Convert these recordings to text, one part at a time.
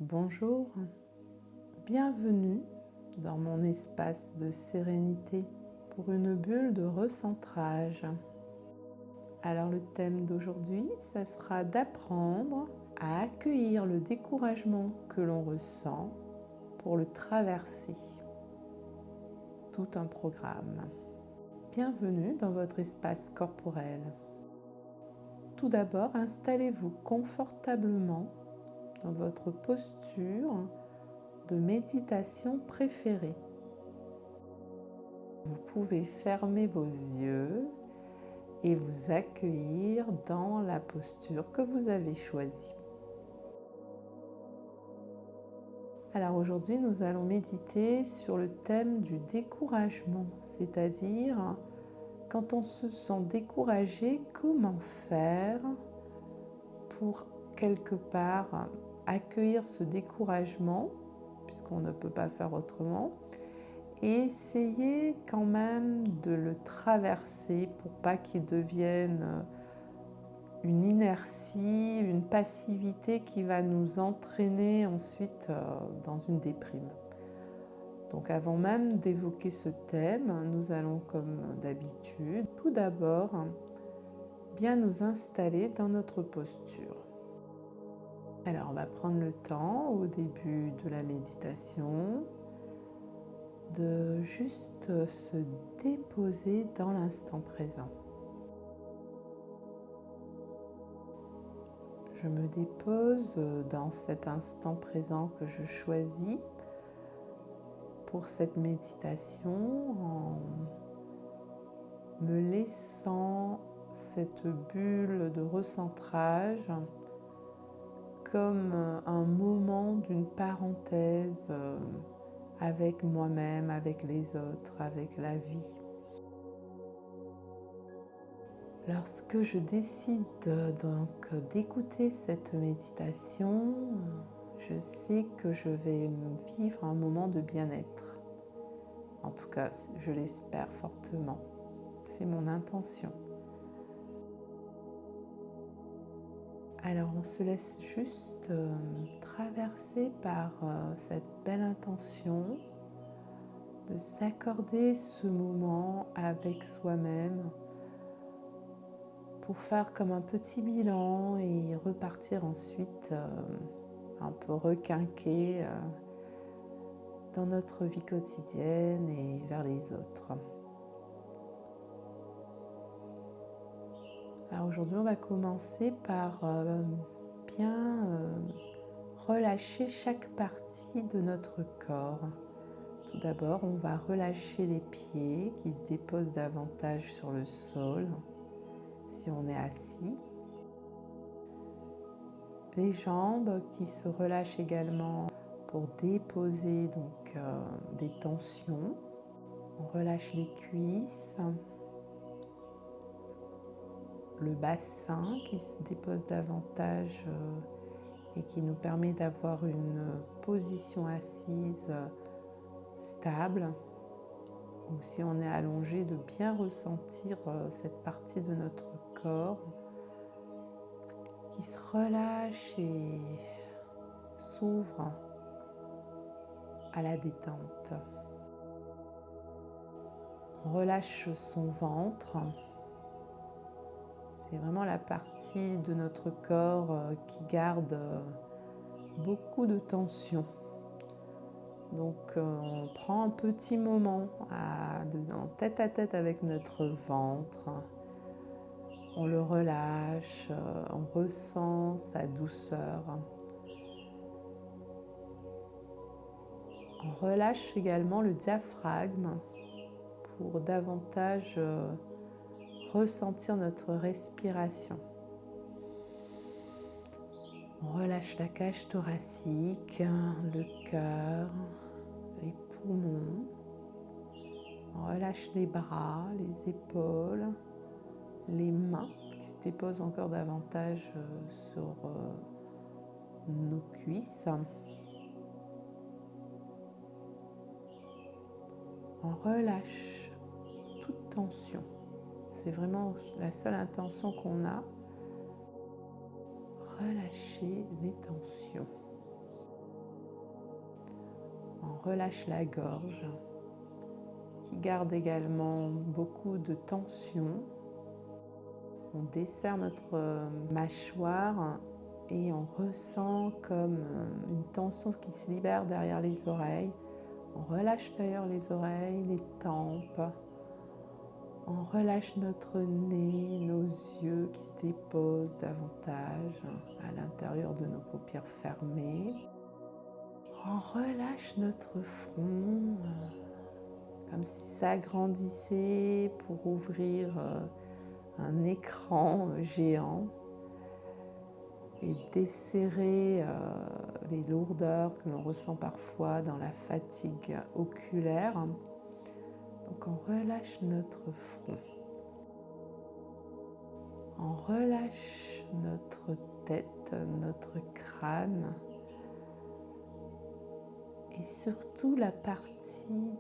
Bonjour, bienvenue dans mon espace de sérénité pour une bulle de recentrage. Alors le thème d'aujourd'hui, ça sera d'apprendre à accueillir le découragement que l'on ressent pour le traverser. Tout un programme. Bienvenue dans votre espace corporel. Tout d'abord, installez-vous confortablement dans votre posture de méditation préférée. Vous pouvez fermer vos yeux et vous accueillir dans la posture que vous avez choisie. Alors aujourd'hui, nous allons méditer sur le thème du découragement, c'est-à-dire quand on se sent découragé, comment faire pour quelque part accueillir ce découragement, puisqu'on ne peut pas faire autrement, et essayer quand même de le traverser pour pas qu'il devienne une inertie, une passivité qui va nous entraîner ensuite dans une déprime. Donc avant même d'évoquer ce thème, nous allons comme d'habitude, tout d'abord, bien nous installer dans notre posture. Alors on va prendre le temps au début de la méditation de juste se déposer dans l'instant présent. Je me dépose dans cet instant présent que je choisis pour cette méditation en me laissant cette bulle de recentrage comme un moment d'une parenthèse avec moi-même, avec les autres, avec la vie. Lorsque je décide donc d'écouter cette méditation, je sais que je vais vivre un moment de bien-être. En tout cas, je l'espère fortement. C'est mon intention. Alors on se laisse juste traverser par cette belle intention de s'accorder ce moment avec soi-même pour faire comme un petit bilan et repartir ensuite un peu requinqué dans notre vie quotidienne et vers les autres. Alors aujourd'hui, on va commencer par bien relâcher chaque partie de notre corps. Tout d'abord, on va relâcher les pieds qui se déposent davantage sur le sol si on est assis. Les jambes qui se relâchent également pour déposer donc des tensions. On relâche les cuisses, le bassin qui se dépose davantage et qui nous permet d'avoir une position assise stable, ou si on est allongé, de bien ressentir cette partie de notre corps qui se relâche et s'ouvre à la détente. On relâche son ventre. C'est vraiment la partie de notre corps qui garde beaucoup de tension. Donc on prend un petit moment en tête à tête avec notre ventre. On le relâche, on ressent sa douceur. On relâche également le diaphragme pour davantage ressentir notre respiration. On relâche la cage thoracique, le cœur, les poumons. On relâche les bras, les épaules, les mains qui se déposent encore davantage sur nos cuisses. On relâche toute tension. C'est vraiment la seule intention qu'on a. Relâcher les tensions. On relâche la gorge, qui garde également beaucoup de tension. On desserre notre mâchoire et on ressent comme une tension qui se libère derrière les oreilles. On relâche d'ailleurs les oreilles, les tempes. On relâche notre nez, nos yeux qui se déposent davantage à l'intérieur de nos paupières fermées. On relâche notre front, comme si ça agrandissait pour ouvrir un écran géant et desserrer les lourdeurs que l'on ressent parfois dans la fatigue oculaire. Donc on relâche notre front. On relâche notre tête, notre crâne et surtout la partie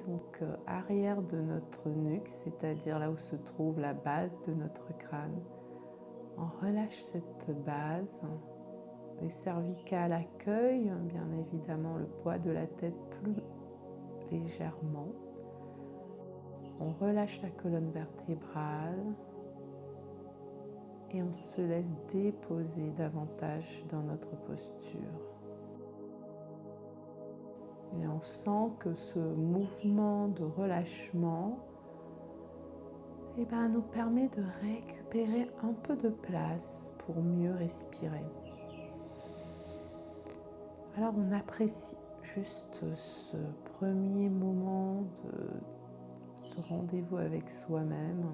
arrière de notre nuque, c'est-à-dire là où se trouve la base de notre crâne. On relâche cette base. Les cervicales accueillent bien évidemment le poids de la tête plus légèrement. On relâche la colonne vertébrale et on se laisse déposer davantage dans notre posture. Et on sent que ce mouvement de relâchement nous permet de récupérer un peu de place pour mieux respirer. Alors on apprécie juste ce premier moment de ce rendez-vous avec soi-même,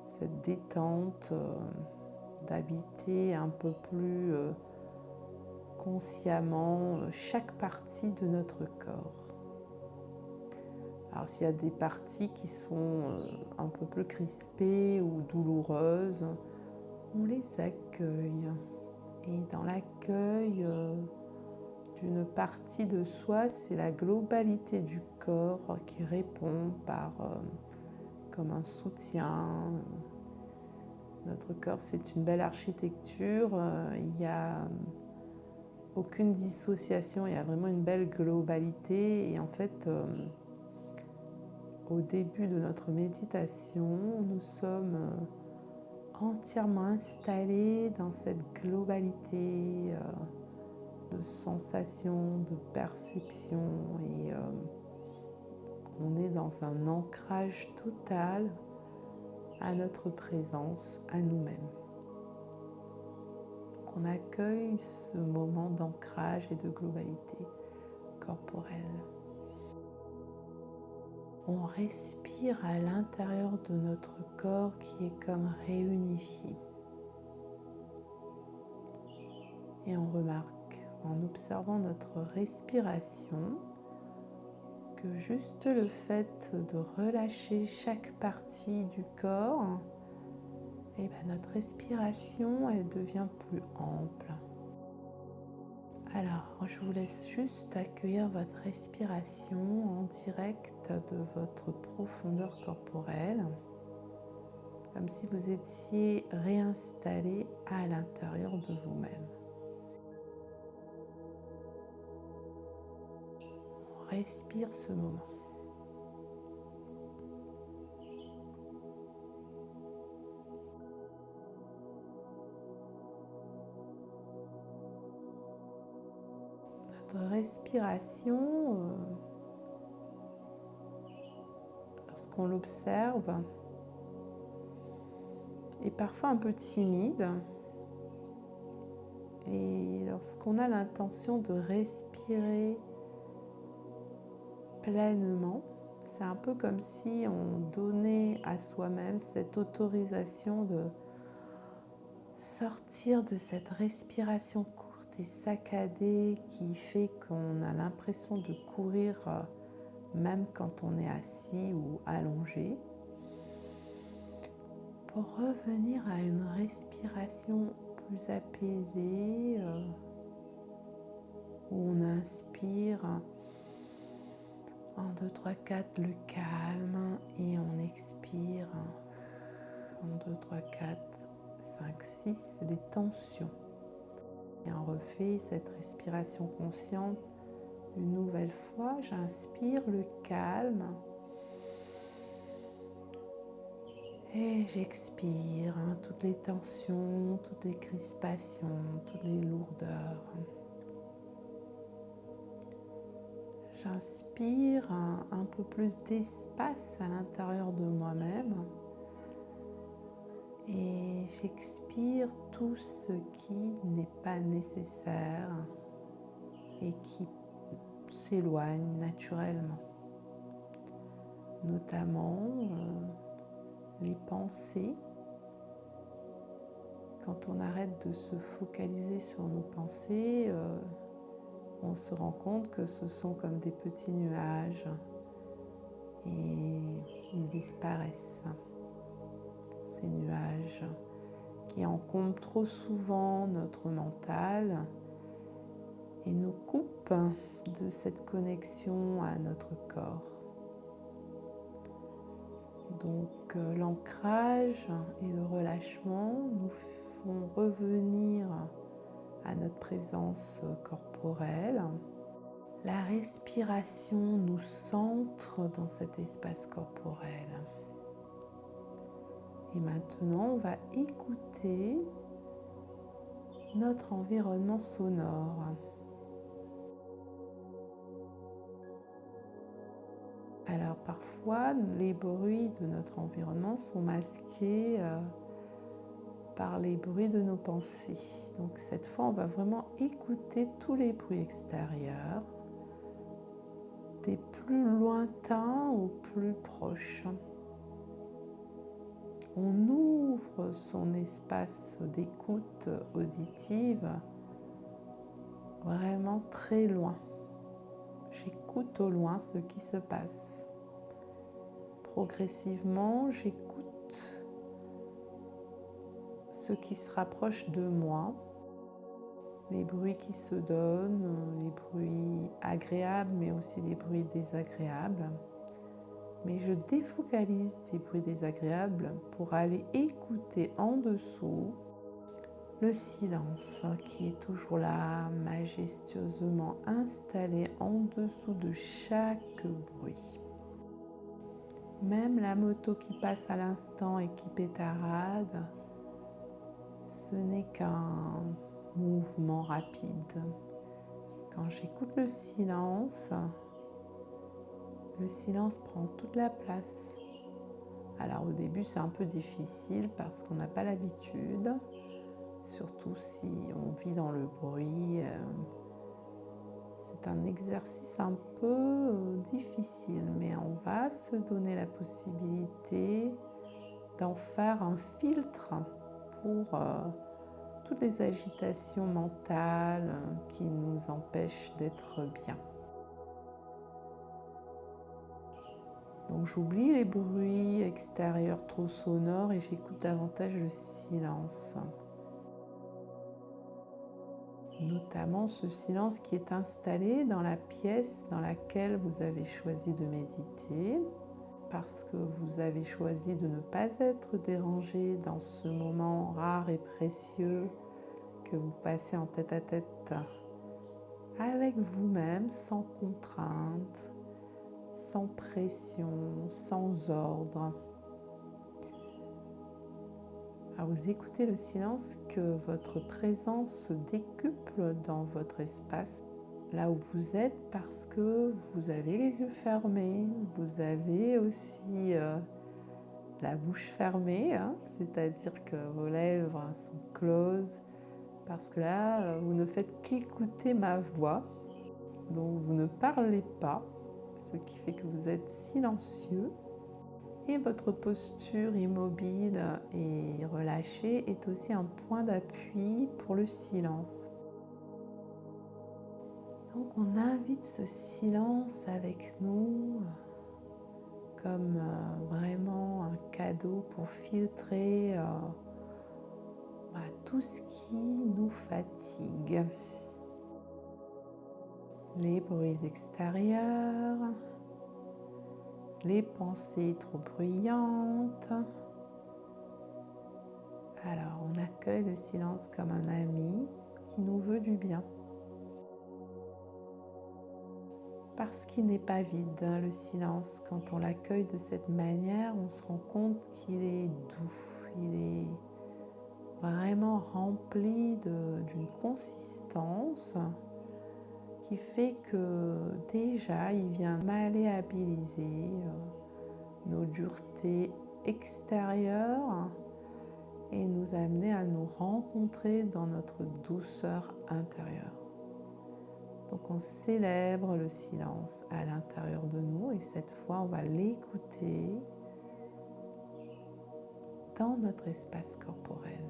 cette détente, d'habiter un peu plus consciemment chaque partie de notre corps. Alors s'il y a des parties qui sont un peu plus crispées ou douloureuses, on les accueille. Et dans l'accueil d'une partie de soi, c'est la globalité du corps qui répond comme un soutien. Notre corps, c'est une belle architecture, il n'y a aucune dissociation, il y a vraiment une belle globalité. Et en fait, au début de notre méditation, nous sommes entièrement installés dans cette globalité de sensations, de perceptions, et on est dans un ancrage total à notre présence, à nous-mêmes. On accueille ce moment d'ancrage et de globalité corporelle. On respire à l'intérieur de notre corps qui est comme réunifié. Et on remarque, en observant notre respiration, que juste le fait de relâcher chaque partie du corps, notre respiration, elle devient plus ample. Alors, je vous laisse juste accueillir votre respiration en direct de votre profondeur corporelle, comme si vous étiez réinstallé à l'intérieur de vous-même. On respire ce moment. Notre respiration, lorsqu'on l'observe, est parfois un peu timide. Et lorsqu'on a l'intention de respirer pleinement, c'est un peu comme si on donnait à soi-même cette autorisation de sortir de cette respiration courte et saccadée qui fait qu'on a l'impression de courir même quand on est assis ou allongé, pour revenir à une respiration plus apaisée, où on inspire 1, 2, 3, 4 le calme et on expire 1, 2, 3, 4, 5, 6 les tensions. Et on refait cette respiration consciente Une nouvelle fois, j'inspire le calme et j'expire toutes les tensions, toutes les crispations, toutes les lourdeurs. J'inspire un peu plus d'espace à l'intérieur de moi-même et j'expire tout ce qui n'est pas nécessaire et qui s'éloigne naturellement, notamment les pensées. Quand on arrête de se focaliser sur nos pensées, on se rend compte que ce sont comme des petits nuages et ils disparaissent. Ces nuages qui encombrent trop souvent notre mental et nous coupent de cette connexion à notre corps. Donc l'ancrage et le relâchement nous font revenir à notre présence corporelle. La respiration nous centre dans cet espace corporel. Et maintenant, on va écouter notre environnement sonore. Alors parfois, les bruits de notre environnement sont masqués par les bruits de nos pensées. Donc cette fois, on va vraiment écouter tous les bruits extérieurs, des plus lointains aux plus proches. On ouvre son espace d'écoute auditive vraiment très loin. J'écoute au loin ce qui se passe. Progressivement, j'écoute ce qui se rapproche de moi, les bruits qui se donnent, les bruits agréables mais aussi les bruits désagréables. Mais je défocalise des bruits désagréables pour aller écouter en dessous le silence qui est toujours là, majestueusement installé en dessous de chaque bruit. Même la moto qui passe à l'instant et qui pétarade, ce n'est qu'un mouvement rapide. Quand j'écoute le silence prend toute la place. Alors au début c'est un peu difficile parce qu'on n'a pas l'habitude, surtout si on vit dans le bruit. C'est un exercice un peu difficile, mais on va se donner la possibilité d'en faire un filtre pour toutes les agitations mentales qui nous empêchent d'être bien. Donc j'oublie les bruits extérieurs trop sonores et j'écoute davantage le silence. Notamment ce silence qui est installé dans la pièce dans laquelle vous avez choisi de méditer, parce que vous avez choisi de ne pas être dérangé dans ce moment rare et précieux que vous passez en tête-à-tête avec vous-même, sans contrainte, sans pression, sans ordre. À vous écouter le silence, que votre présence se décuple dans votre espace, là où vous êtes, parce que vous avez les yeux fermés, vous avez aussi la bouche fermée, c'est-à-dire que vos lèvres sont closes, parce que là, vous ne faites qu'écouter ma voix, donc vous ne parlez pas, ce qui fait que vous êtes silencieux. Et votre posture immobile et relâchée est aussi un point d'appui pour le silence. Donc on invite ce silence avec nous comme vraiment un cadeau pour filtrer tout ce qui nous fatigue. Les bruits extérieurs, les pensées trop bruyantes. Alors, on accueille le silence comme un ami qui nous veut du bien. Parce qu'il n'est pas vide, hein, le silence. Quand on l'accueille de cette manière, on se rend compte qu'il est doux, il est vraiment rempli d'une consistance qui fait que déjà il vient malléabiliser nos duretés extérieures et nous amener à nous rencontrer dans notre douceur intérieure. Donc on célèbre le silence à l'intérieur de nous et cette fois on va l'écouter dans notre espace corporel.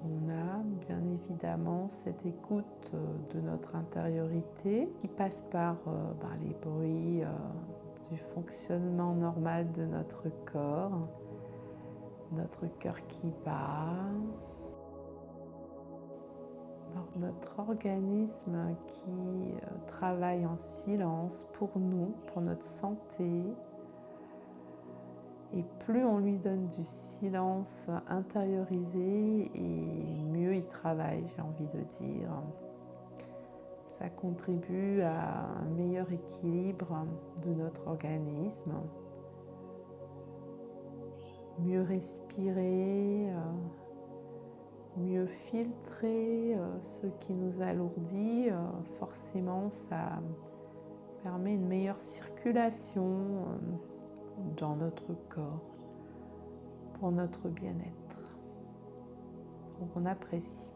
On a bien évidemment cette écoute de notre intériorité qui passe par les bruits du fonctionnement normal de notre corps, notre cœur qui bat, notre organisme qui travaille en silence pour nous, pour notre santé. Et plus on lui donne du silence intériorisé, et mieux il travaille, j'ai envie de dire. Ça contribue à un meilleur équilibre de notre organisme. Mieux respirer, mieux filtrer ce qui nous alourdit. Forcément, ça permet une meilleure circulation dans notre corps, pour notre bien-être. Donc on apprécie.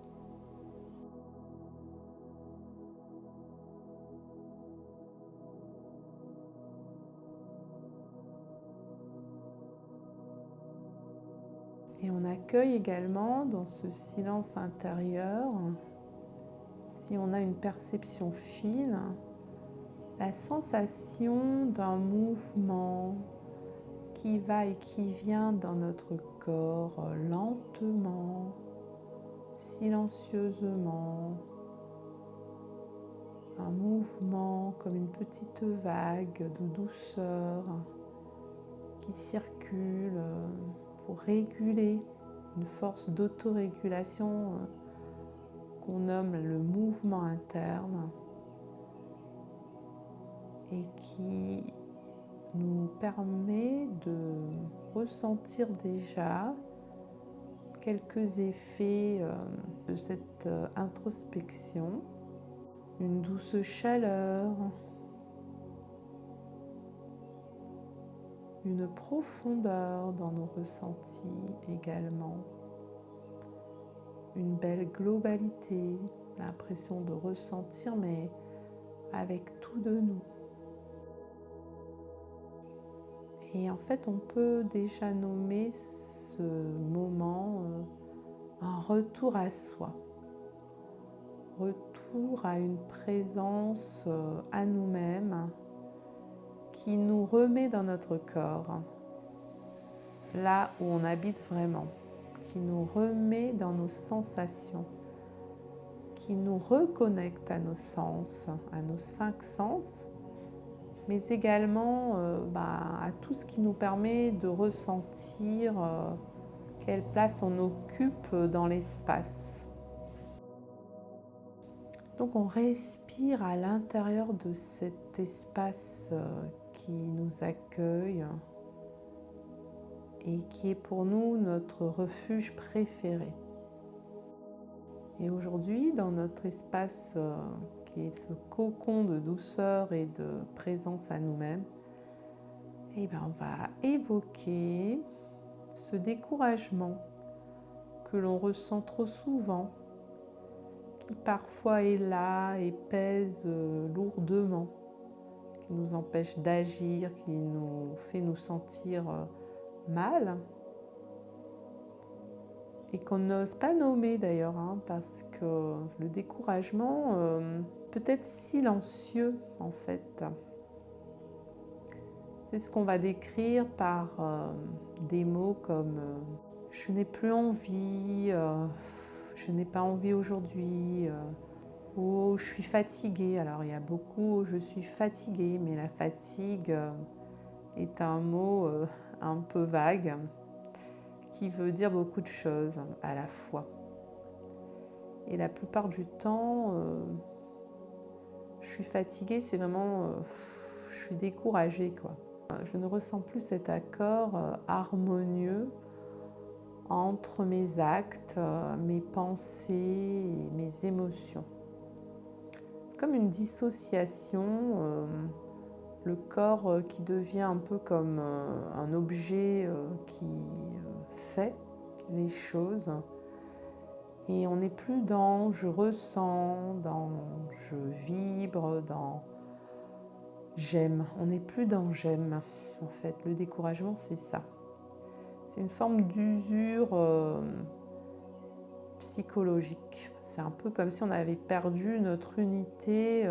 Et on accueille également dans ce silence intérieur, si on a une perception fine, la sensation d'un mouvement qui va et qui vient dans notre corps lentement, silencieusement. Un mouvement comme une petite vague de douceur qui circule pour réguler une force d'autorégulation qu'on nomme le mouvement interne et qui nous permet de ressentir déjà quelques effets de cette introspection, une douce chaleur, une profondeur dans nos ressentis également, une belle globalité, l'impression de ressentir mais avec tout de nous. Et en fait, on peut déjà nommer ce moment un retour à soi, retour à une présence à nous-mêmes qui nous remet dans notre corps, là où on habite vraiment, qui nous remet dans nos sensations, qui nous reconnecte à nos sens, à nos 5 sens, mais également à tout ce qui nous permet de ressentir quelle place on occupe dans l'espace. Donc on respire à l'intérieur de cet espace qui nous accueille et qui est pour nous notre refuge préféré. Et aujourd'hui, dans notre espace qui est ce cocon de douceur et de présence à nous-mêmes, on va évoquer ce découragement que l'on ressent trop souvent, qui parfois est là et pèse lourdement, qui nous empêche d'agir, qui nous fait nous sentir mal, et qu'on n'ose pas nommer d'ailleurs, parce que le découragement peut être silencieux en fait. C'est ce qu'on va décrire par des mots comme je n'ai plus envie, je n'ai pas envie aujourd'hui, ou je suis fatiguée. Alors il y a beaucoup je suis fatiguée, mais la fatigue est un mot un peu vague qui veut dire beaucoup de choses à la fois. Et la plupart du temps, je suis fatiguée, c'est vraiment, je suis découragée, quoi. Je ne ressens plus cet accord harmonieux entre mes actes, mes pensées et mes émotions. C'est comme une dissociation, le corps qui devient un peu comme un objet qui fait les choses. Et on n'est plus dans je ressens, dans je vibre, dans j'aime. On n'est plus dans j'aime. En fait, le découragement, c'est ça. C'est une forme d'usure psychologique. C'est un peu comme si on avait perdu notre unité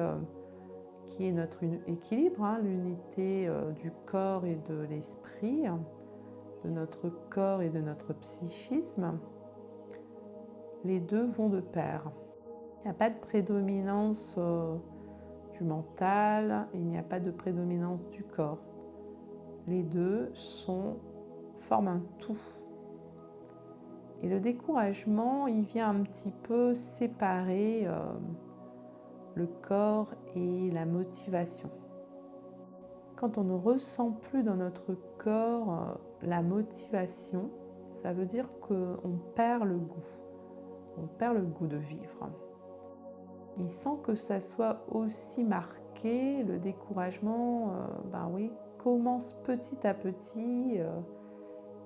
qui est notre équilibre, hein, l'unité du corps et de l'esprit, de notre corps et de notre psychisme. Les deux vont de pair. Il n'y a pas de prédominance du mental, il n'y a pas de prédominance du corps. Les deux forment un tout. Et le découragement, il vient un petit peu séparer le corps et la motivation. Quand on ne ressent plus dans notre corps la motivation, ça veut dire qu'on perd le goût. On perd le goût de vivre. Et sans que ça soit aussi marqué, le découragement, commence petit à petit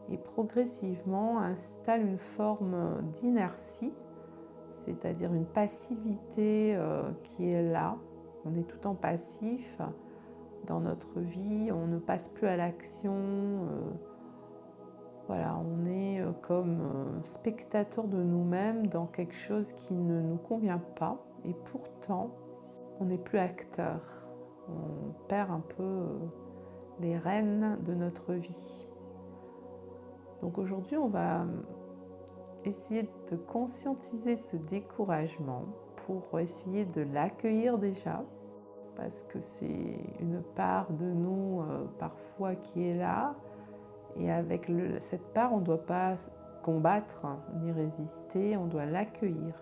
et progressivement installe une forme d'inertie, c'est-à-dire une passivité qui est là. On est tout le temps passif dans notre vie, on ne passe plus à l'action. On est comme spectateur de nous-mêmes dans quelque chose qui ne nous convient pas. Et pourtant, on n'est plus acteur. On perd un peu les rênes de notre vie. Donc aujourd'hui, on va essayer de conscientiser ce découragement pour essayer de l'accueillir déjà, parce que c'est une part de nous parfois qui est là. Et avec cette part, on ne doit pas combattre ni résister, on doit l'accueillir.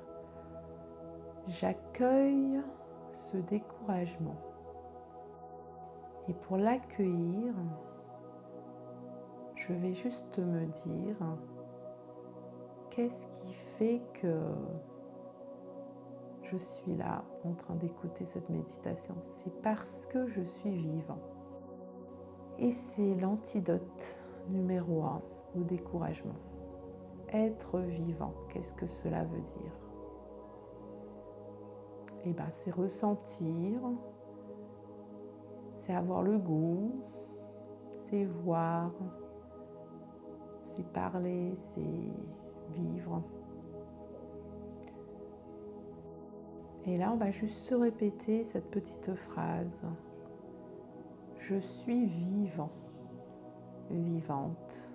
J'accueille ce découragement. Et pour l'accueillir, je vais juste me dire qu'est-ce qui fait que je suis là en train d'écouter cette méditation. C'est parce que je suis vivant. Et c'est l'antidote numéro 1 au découragement. Être vivant, qu'est-ce que cela veut dire ? C'est ressentir, c'est avoir le goût, c'est voir, c'est parler, c'est vivre. Et là, on va juste se répéter cette petite phrase. Je suis vivant, vivante.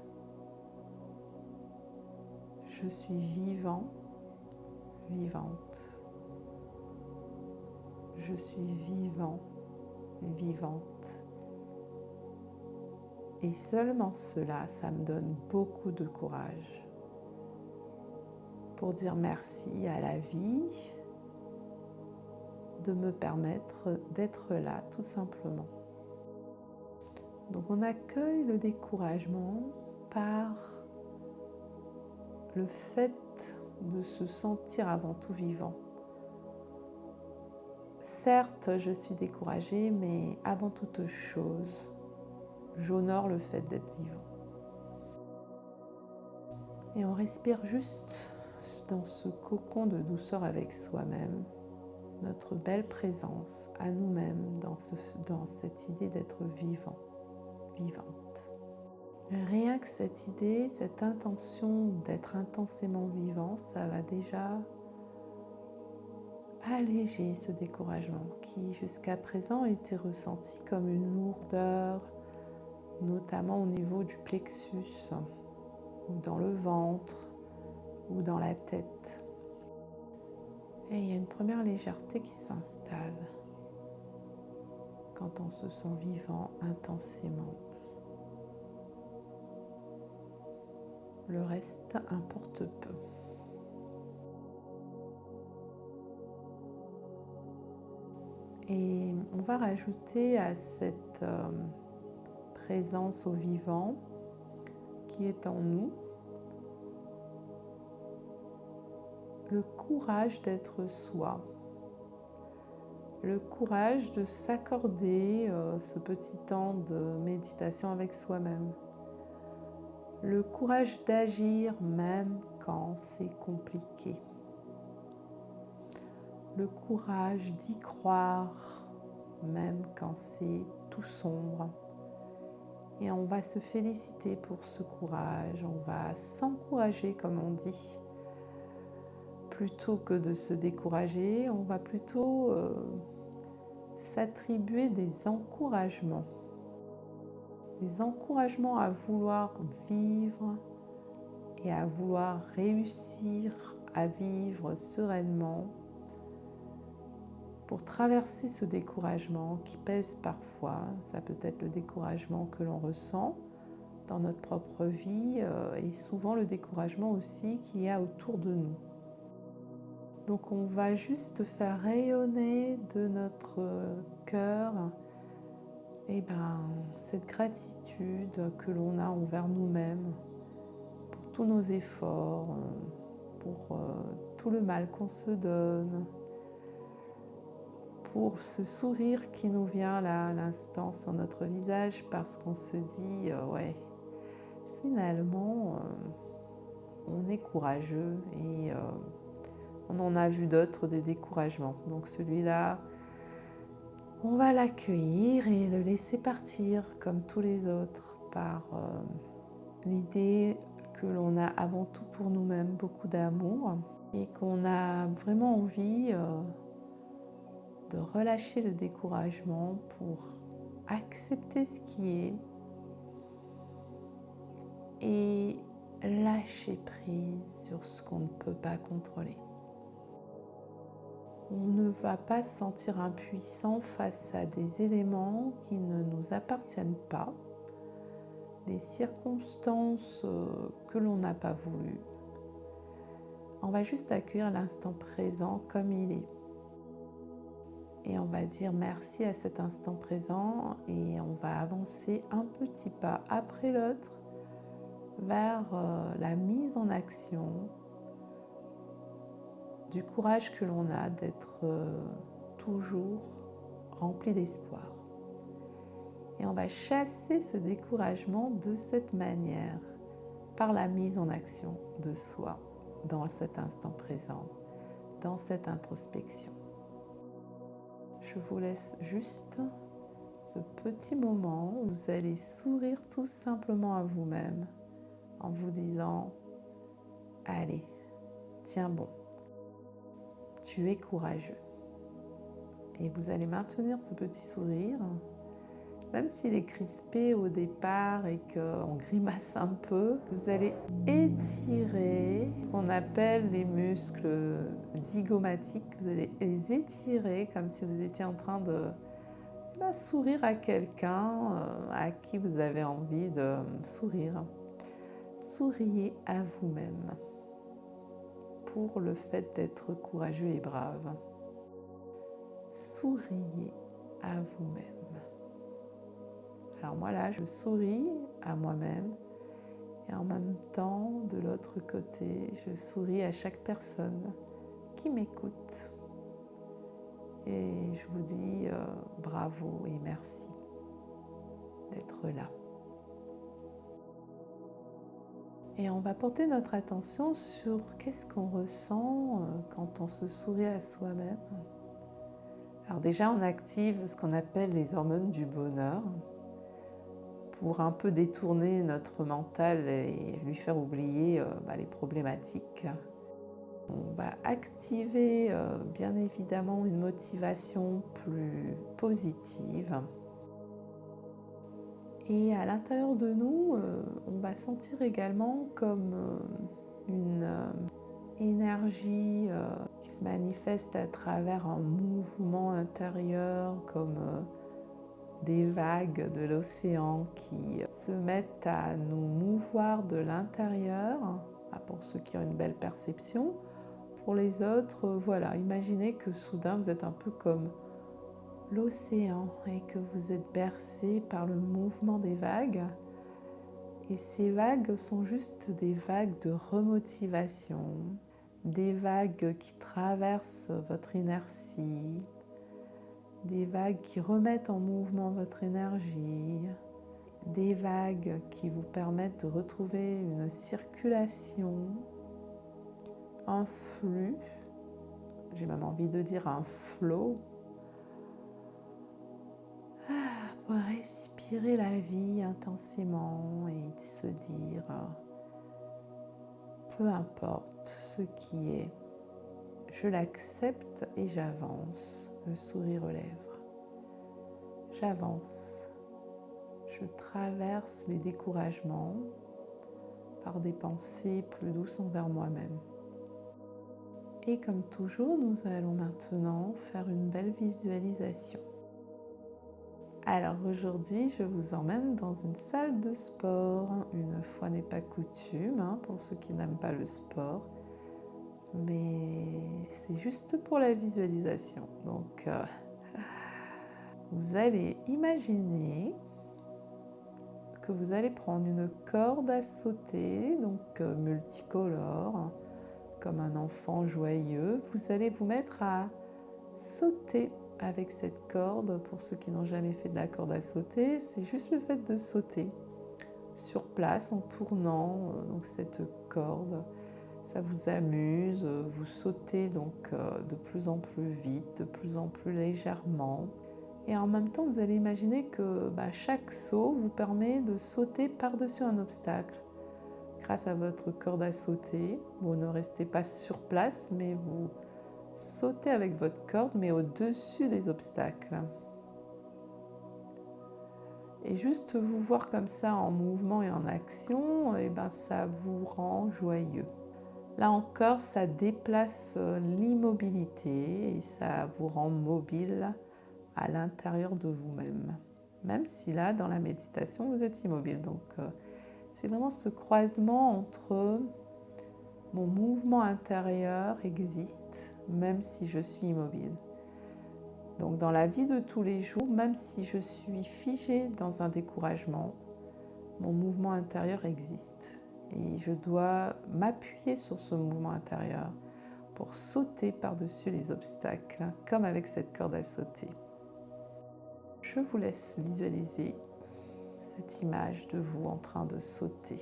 Je suis vivant, vivante. Je suis vivant, vivante. Et seulement cela, ça me donne beaucoup de courage pour dire merci à la vie de me permettre d'être là, tout simplement. Donc on accueille le découragement par le fait de se sentir avant tout vivant. Certes, je suis découragée, mais avant toute chose, j'honore le fait d'être vivant. Et on respire juste dans ce cocon de douceur avec soi-même, notre belle présence à nous-mêmes dans cette idée d'être vivant, vivante. Rien que cette idée, cette intention d'être intensément vivant, ça va déjà alléger ce découragement qui jusqu'à présent était ressenti comme une lourdeur, notamment au niveau du plexus, ou dans le ventre, ou dans la tête. Et il y a une première légèreté qui s'installe quand on se sent vivant intensément. Le reste importe peu. Et on va rajouter à cette présence au vivant qui est en nous le courage d'être soi, le courage de s'accorder ce petit temps de méditation avec soi-même, le courage d'agir même quand c'est compliqué, le courage d'y croire même quand c'est tout sombre. Et on va se féliciter pour ce courage, on va s'encourager comme on dit. Plutôt que de se décourager, on va plutôt s'attribuer des encouragements. Des encouragements à vouloir vivre et à vouloir réussir à vivre sereinement pour traverser ce découragement qui pèse parfois. Ça peut être le découragement que l'on ressent dans notre propre vie et souvent le découragement aussi qu'il y a autour de nous. Donc on va juste faire rayonner de notre cœur cette gratitude que l'on a envers nous-mêmes pour tous nos efforts, pour tout le mal qu'on se donne, pour ce sourire qui nous vient là à l'instant sur notre visage parce qu'on se dit ouais, finalement on est courageux et on en a vu d'autres des découragements. Donc celui-là, on va l'accueillir et le laisser partir comme tous les autres par l'idée que l'on a avant tout pour nous-mêmes beaucoup d'amour et qu'on a vraiment envie de relâcher le découragement pour accepter ce qui est et lâcher prise sur ce qu'on ne peut pas contrôler. On ne va pas se sentir impuissant face à des éléments qui ne nous appartiennent pas, des circonstances que l'on n'a pas voulu. On va juste accueillir l'instant présent comme il est. Et on va dire merci à cet instant présent et on va avancer un petit pas après l'autre vers la mise en action du courage que l'on a d'être toujours rempli d'espoir. Et on va chasser ce découragement de cette manière, par la mise en action de soi dans cet instant présent, dans cette introspection. Je vous laisse juste ce petit moment où vous allez sourire tout simplement à vous-même en vous disant « Allez, tiens bon ». Tu es courageux. Et vous allez maintenir ce petit sourire, même s'il est crispé au départ et qu'on grimace un peu. Vous allez étirer ce qu'on appelle les muscles zygomatiques. Vous allez les étirer comme si vous étiez en train de sourire à quelqu'un à qui vous avez envie de sourire. Souriez à vous-même. Pour le fait d'être courageux et brave. Souriez à vous-même. Alors moi là, je souris à moi-même et en même temps, de l'autre côté, je souris à chaque personne qui m'écoute. Et je vous dis bravo et merci d'être là. Et on va porter notre attention sur qu'est-ce qu'on ressent quand on se sourit à soi-même. Alors déjà, on active ce qu'on appelle les hormones du bonheur pour un peu détourner notre mental et lui faire oublier les problématiques. On va activer bien évidemment une motivation plus positive. Et à l'intérieur de nous, on va sentir également comme une énergie qui se manifeste à travers un mouvement intérieur, comme des vagues de l'océan qui se mettent à nous mouvoir de l'intérieur. Pour ceux qui ont une belle perception. Pour les autres, voilà, imaginez que soudain vous êtes un peu comme l'océan et que vous êtes bercé par le mouvement des vagues. Et ces vagues sont juste des vagues de remotivation, des vagues qui traversent votre inertie, des vagues qui remettent en mouvement votre énergie, des vagues qui vous permettent de retrouver une circulation, un flux, j'ai même envie de dire un flow, pour respirer la vie intensément et se dire peu importe ce qui est, je l'accepte et j'avance, le sourire aux lèvres. J'avance, je traverse les découragements par des pensées plus douces envers moi-même. Et comme toujours, nous allons maintenant faire une belle visualisation. Alors aujourd'hui, je vous emmène dans une salle de sport. Une fois n'est pas coutume, pour ceux qui n'aiment pas le sport. Mais c'est juste pour la visualisation. Donc, vous allez imaginer que vous allez prendre une corde à sauter, donc multicolore, comme un enfant joyeux. Vous allez vous mettre à sauter avec cette corde. Pour ceux qui n'ont jamais fait de la corde à sauter, c'est juste le fait de sauter sur place en tournant donc cette corde. Ça vous amuse, vous sautez donc de plus en plus vite, de plus en plus légèrement. Et en même temps, vous allez imaginer que chaque saut vous permet de sauter par-dessus un obstacle. Grâce à votre corde à sauter, vous ne restez pas sur place, mais vous sautez avec votre corde, mais au-dessus des obstacles. Et juste vous voir comme ça en mouvement et en action, ça vous rend joyeux. Là encore, ça déplace l'immobilité et ça vous rend mobile à l'intérieur de vous-même. Même si là, dans la méditation, vous êtes immobile. Donc, c'est vraiment ce croisement entre mon mouvement intérieur existe, même si je suis immobile. Donc, dans la vie de tous les jours, même si je suis figée dans un découragement, mon mouvement intérieur existe. Et je dois m'appuyer sur ce mouvement intérieur pour sauter par-dessus les obstacles, comme avec cette corde à sauter. Je vous laisse visualiser cette image de vous en train de sauter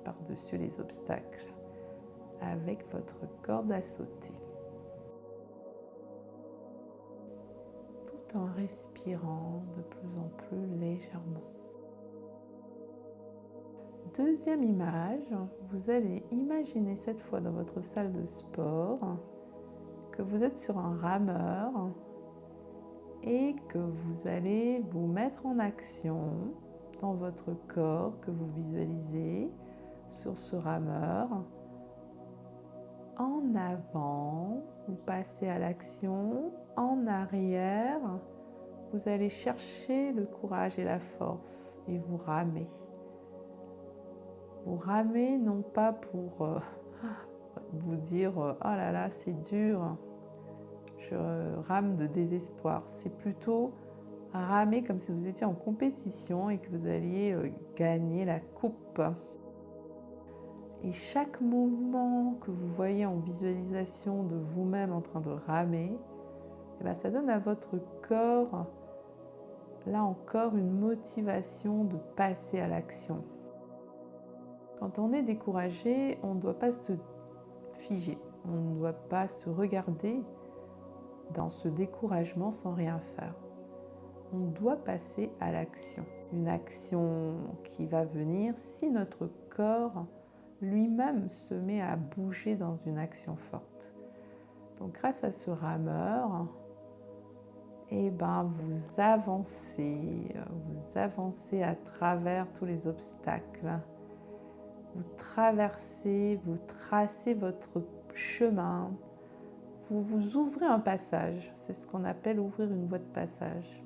par-dessus les obstacles avec votre corde à sauter. Tout en respirant de plus en plus légèrement. Deuxième image, vous allez imaginer cette fois dans votre salle de sport que vous êtes sur un rameur et que vous allez vous mettre en action dans votre corps que vous visualisez sur ce rameur. En avant, vous passez à l'action. En arrière, vous allez chercher le courage et la force et vous ramez. Vous ramez non pas pour vous dire « Oh là là, c'est dur, je rame de désespoir ». C'est plutôt ramer comme si vous étiez en compétition et que vous alliez gagner la coupe. Et chaque mouvement que vous voyez en visualisation de vous-même en train de ramer, ça donne à votre corps, là encore, une motivation de passer à l'action. Quand on est découragé, on ne doit pas se figer, on ne doit pas se regarder dans ce découragement sans rien faire. On doit passer à l'action. Une action qui va venir si notre corps lui-même se met à bouger dans une action forte. Donc grâce à ce rameur, vous avancez à travers tous les obstacles. Vous traversez, vous tracez votre chemin, vous vous ouvrez un passage, c'est ce qu'on appelle ouvrir une voie de passage.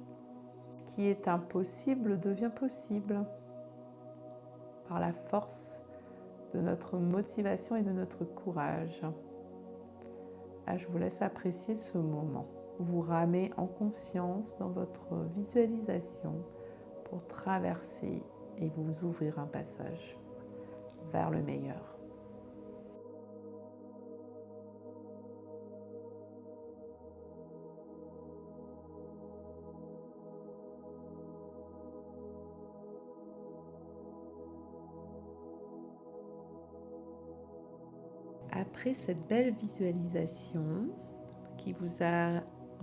Ce qui est impossible devient possible par la force de notre motivation et de notre courage. Là, je vous laisse apprécier ce moment. vous ramez en conscience dans votre visualisation pour traverser et vous ouvrir un passage vers le meilleur. Après cette belle visualisation qui vous a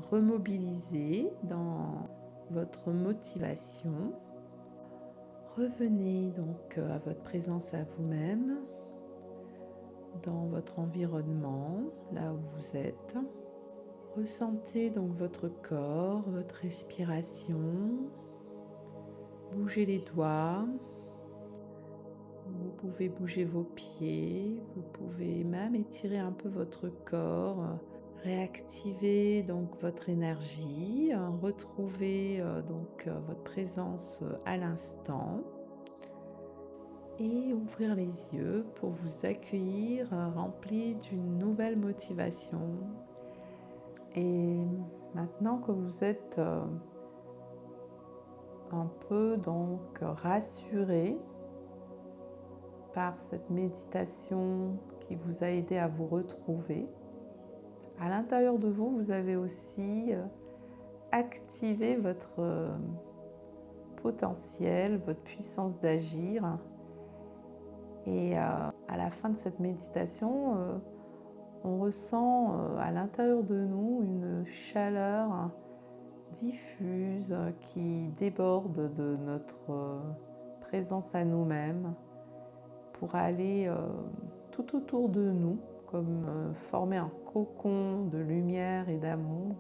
remobilisé dans votre motivation, revenez donc à votre présence à vous-même, dans votre environnement, là où vous êtes. Ressentez donc votre corps, votre respiration, bougez les doigts. Vous pouvez bouger vos pieds, vous pouvez même étirer un peu votre corps, réactiver donc votre énergie, retrouver votre présence à l'instant et ouvrir les yeux pour vous accueillir rempli d'une nouvelle motivation. Et maintenant que vous êtes un peu donc rassuré par cette méditation qui vous a aidé à vous retrouver, à l'intérieur de vous, vous avez aussi activé votre potentiel, votre puissance d'agir. Et à la fin de cette méditation, on ressent à l'intérieur de nous une chaleur diffuse qui déborde de notre présence à nous-mêmes pour aller tout autour de nous, comme former un cocon de lumière et d'amour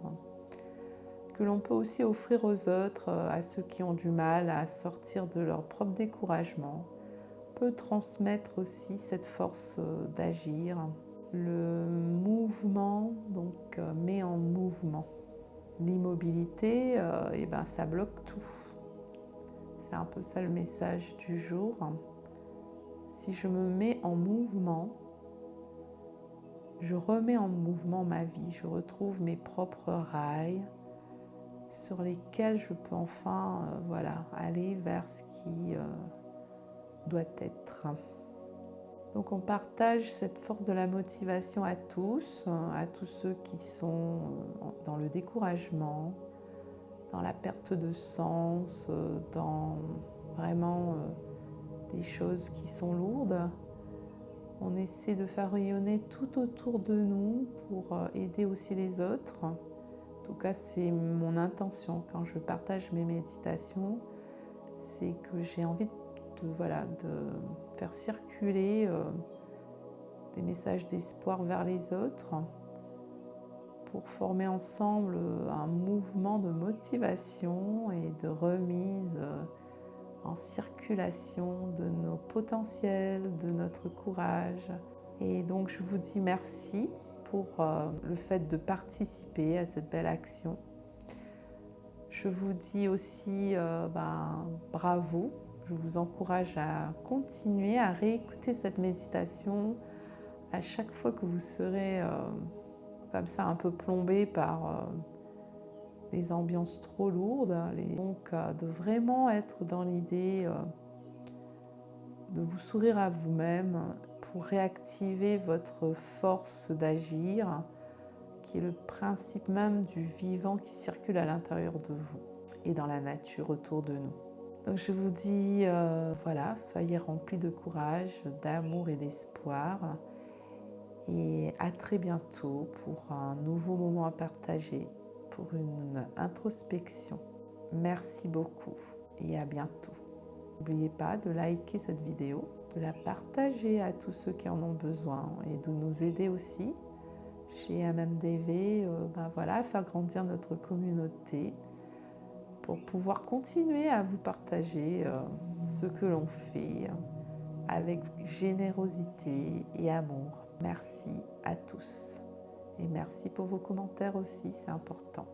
que l'on peut aussi offrir aux autres, à ceux qui ont du mal à sortir de leur propre découragement. On peut transmettre aussi cette force d'agir. Le mouvement donc met en mouvement. L'immobilité, ça bloque tout. C'est un peu ça le message du jour. Si je me mets en mouvement, je remets en mouvement ma vie, je retrouve mes propres rails sur lesquels je peux enfin aller vers ce qui doit être. Donc on partage cette force de la motivation à tous ceux qui sont dans le découragement, dans la perte de sens, dans vraiment des choses qui sont lourdes. On essaie de faire rayonner tout autour de nous pour aider aussi les autres. En tout cas, c'est mon intention quand je partage mes méditations, c'est que j'ai envie de faire circuler des messages d'espoir vers les autres pour former ensemble un mouvement de motivation et de remise en circulation de nos potentiels, de notre courage. Et donc je vous dis merci pour le fait de participer à cette belle action. Je vous dis aussi bravo. Je vous encourage à continuer à réécouter cette méditation à chaque fois que vous serez comme ça un peu plombé par les ambiances trop lourdes. Donc de vraiment être dans l'idée de vous sourire à vous-même pour réactiver votre force d'agir, qui est le principe même du vivant qui circule à l'intérieur de vous et dans la nature autour de nous. Donc je vous dis, soyez remplis de courage, d'amour et d'espoir. Et à très bientôt pour un nouveau moment à partager, pour une introspection. Merci beaucoup et à bientôt. N'oubliez pas de liker cette vidéo, de la partager à tous ceux qui en ont besoin et de nous aider aussi chez MMDV à faire grandir notre communauté pour pouvoir continuer à vous partager ce que l'on fait avec générosité et amour. Merci à tous et merci pour vos commentaires aussi, c'est important.